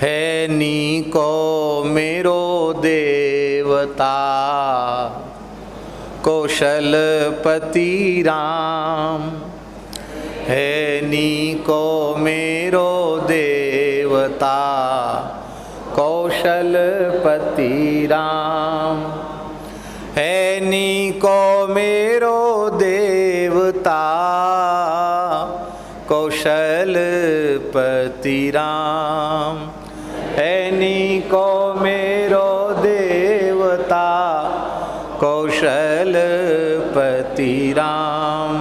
है नीको मेरो देवता कौशलपति राम। है नीको मेरो देवता कौशलपति राम। है नीको मेरो देवता कौशलपति राम। है नीको मेरो देवता कौशलपति राम।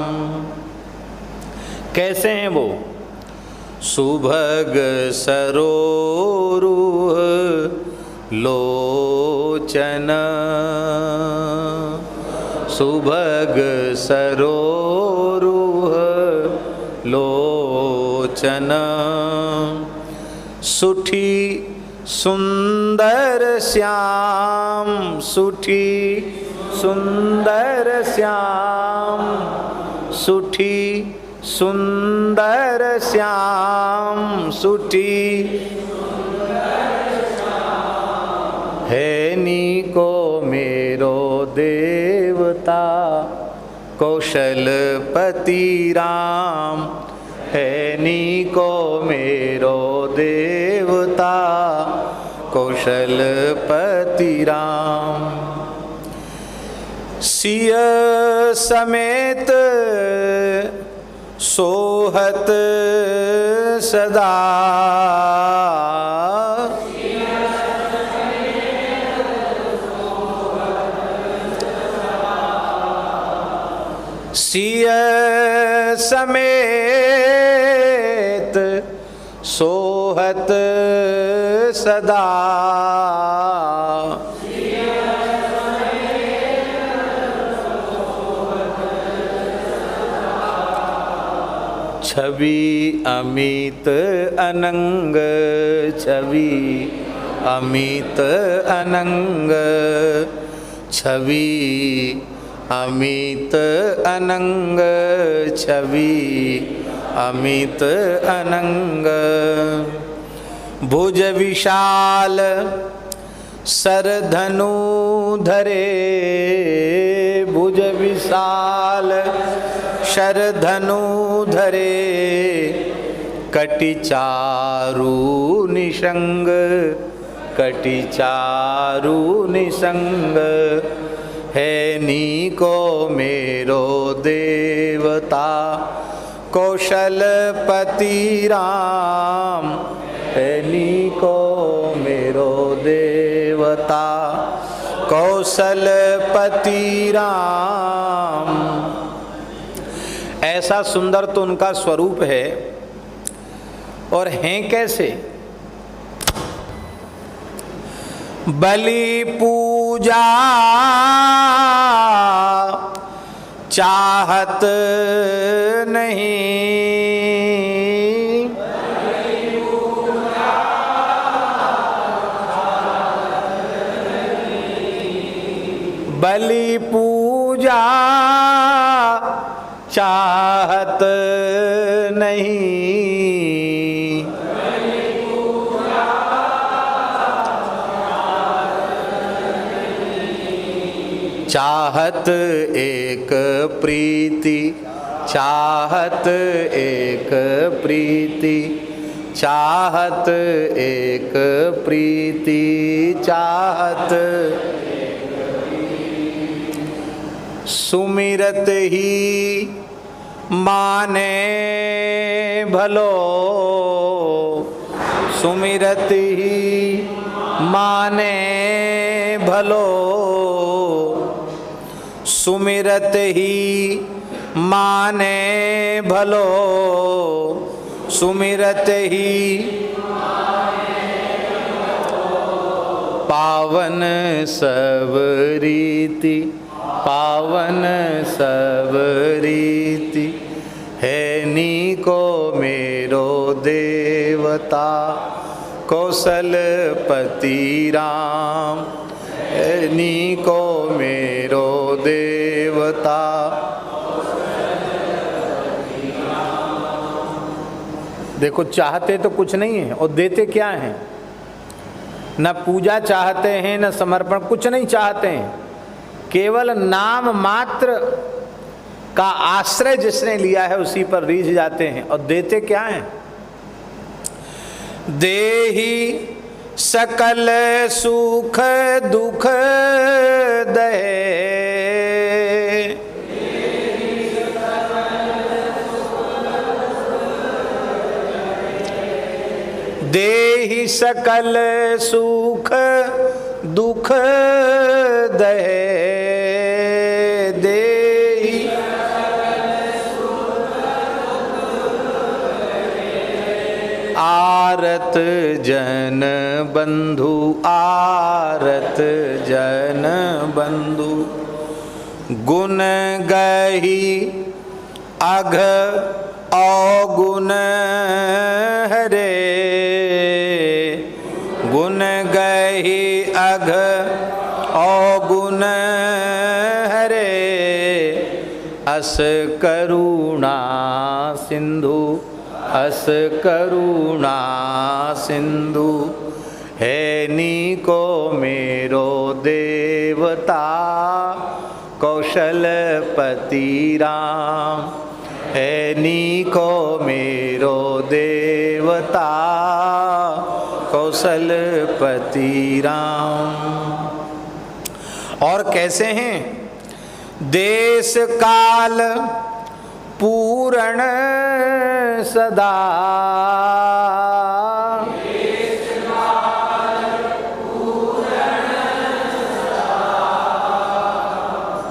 कैसे हैं वो? सुभग सरोरुह लोचन। सुभग सरोरुह लोचन। सुठी सुंदर श्याम। सुठी सुंदर श्याम। सुठी सुंदर श्याम। सुठी है नीको मेरो देवता कौशलपति राम। है नीको मेरो देवता कौशलपति राम। सिय समेत सोहत सदा। सिय समेत सोहत सदा। छवि अमित अनंग। छवि अमित अनंग। छवि अमित अनंग। छवि अमित अनंग। भुज विशाल सरधनु धरे। भुज विशाल शरधनु धरे। कटि चारु निषंग। कटि चारु निषंग। है नीको मेरो देवता कौशलपति राम। है नीको मेरो देवता कौशलपति राम। ऐसा सुंदर तो उनका स्वरूप है, और हैं कैसे? बलि पूजा चाहत नहीं। बलि पूजा चाहत नहीं। चाहत एक प्रीति। चाहत एक प्रीति। चाहत एक प्रीति। चाहत सुमिरत ही माने भलो। सुमिरत ही माने भलो। सुमिरत ही माने भलो। सुमिरत ही पावन सब रीति। पावन सब रीति। है नीको मेरो देवता कौशलपति राम। है नीको मेरो देवता। देखो चाहते तो कुछ नहीं है और देते क्या हैं? न पूजा चाहते हैं न समर्पण, कुछ नहीं चाहते हैं, केवल नाम मात्र का आश्रय जिसने लिया है उसी पर रीझ जाते हैं। और देते क्या हैं? देहि सकल सुख दुख दहे, देहि सकल सुख दुख दहे, देहि आरत जन बंधु, आरत जन बंधु, गुण गही अघ अवगुण हरे, गुण गही अघ अवगुण हरे, अस करुणा सिंधु, अस करुणा सिंधु, है नीको मेरो देवता कौशलपति राम, है नीको मेरो देवता कौशलपति राम। और कैसे हैं? देश काल पूर्ण सदा,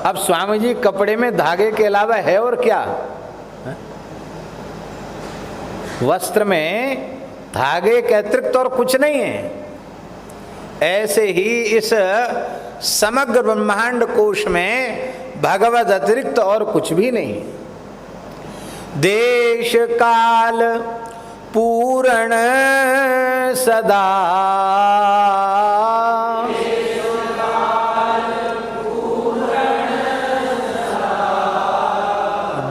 अब स्वामी जी कपड़े में धागे के अलावा है और क्या? वस्त्र में धागे के अतिरिक्त और कुछ नहीं है। ऐसे ही इस समग्र ब्रह्मांड कोश में भगवद अतिरिक्त और कुछ भी नहीं। देश काल पूर्ण सदा,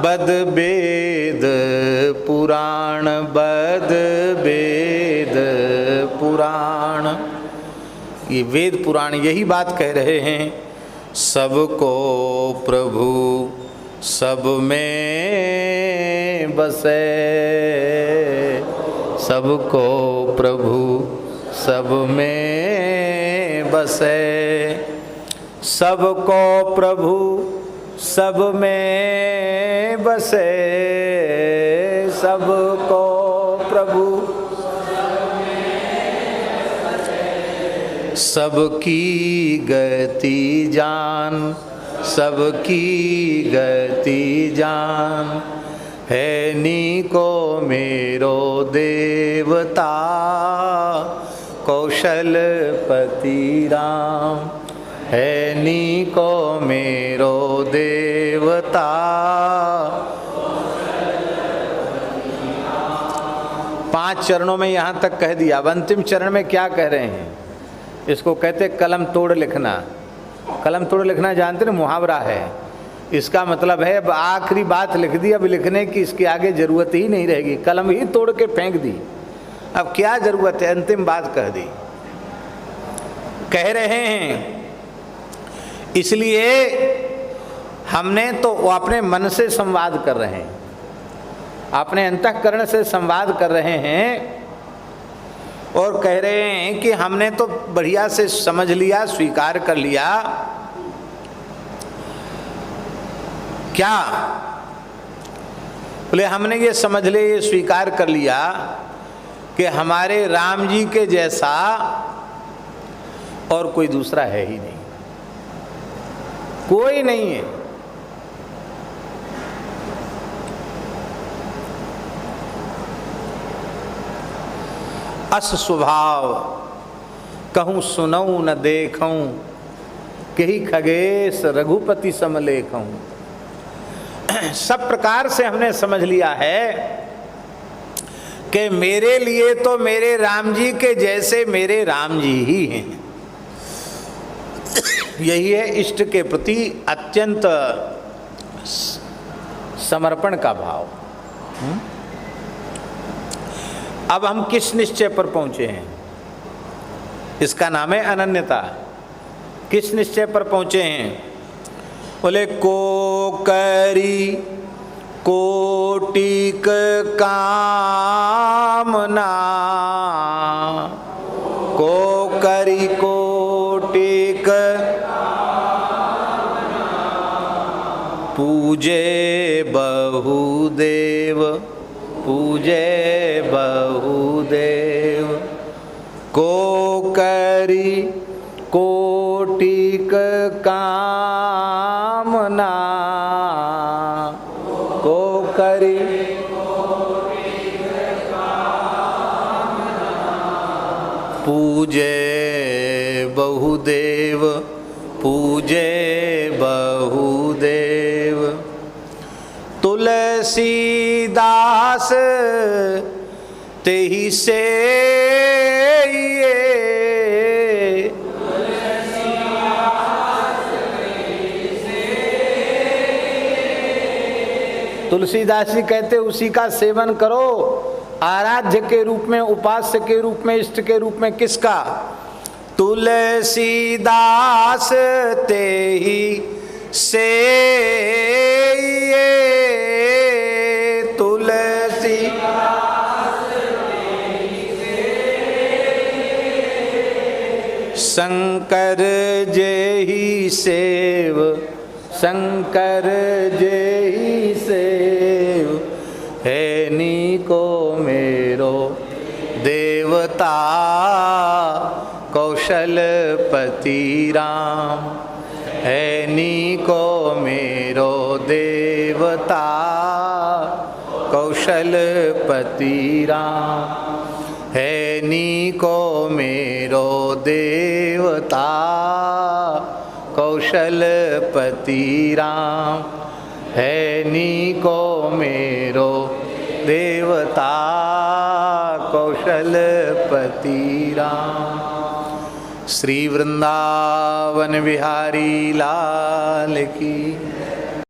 बद वेद पुराण, बद वेद पुराण, ये वेद पुराण यही बात कह रहे हैं। सबको प्रभु सब में बसे, सबको प्रभु सब में बसे, सबको प्रभु सब में बसे, सबको प्रभु सबकी गति जान, सबकी गति जान, है नीको मेरो देवता कौशलपति राम, है नीको मेरो देवता। 5 चरणों में यहाँ तक कह दिया। अब अंतिम चरण में क्या कह रहे हैं? इसको कहते कलम तोड़ लिखना। कलम तोड़ लिखना जानते ना, मुहावरा है। इसका मतलब है अब आखिरी बात लिख दी, अब लिखने की इसके आगे जरूरत ही नहीं रहेगी। कलम ही तोड़ के फेंक दी, अब क्या जरूरत है? अंतिम बात कह दी। कह रहे हैं इसलिए हमने तो अपने मन से संवाद कर रहे हैं, अपने अंतःकरण से संवाद कर रहे हैं और कह रहे हैं कि हमने तो बढ़िया से समझ लिया, स्वीकार कर लिया। क्या बोले? हमने ये समझ लिया, ये स्वीकार कर लिया कि हमारे राम जी के जैसा और कोई दूसरा है ही नहीं, कोई नहीं है। अस स्वभाव कहूँ सुनऊँ न देखूँ, कही खगेश रघुपति समलेखूँ। सब प्रकार से हमने समझ लिया है कि मेरे लिए तो मेरे राम जी के जैसे मेरे राम जी ही हैं। यही है इष्ट के प्रति अत्यंत समर्पण का भाव। अब हम किस निश्चय पर पहुंचे हैं? इसका नाम है अनन्यता। किस निश्चय पर पहुँचे हैं? बोले को करी कोटिक कामना, को करी कोटिक पूजे बहुदेव, पूजे बहुदेव। को करी कोटिक कामना, को करी पूजे बहुदेव, पूजे बहुदेव। तुलसीदास तेहि से तुलसीदास जी कहते उसी का सेवन करो, आराध्य के रूप में, उपास्य के रूप में, इष्ट के रूप में। किसका? तुलसीदास तेहि से तुलसी शंकर जेहि सेव, शंकर जेहि सेव। है नीको मेरो देवता कौशलपति राम, है नीको मेरो देवता कौशलपति राम, है नीको मेरो देवता कौशलपति राम, है नीको मेरो देवता कौशलपति राम। श्री वृंदावन बिहारी लाल की।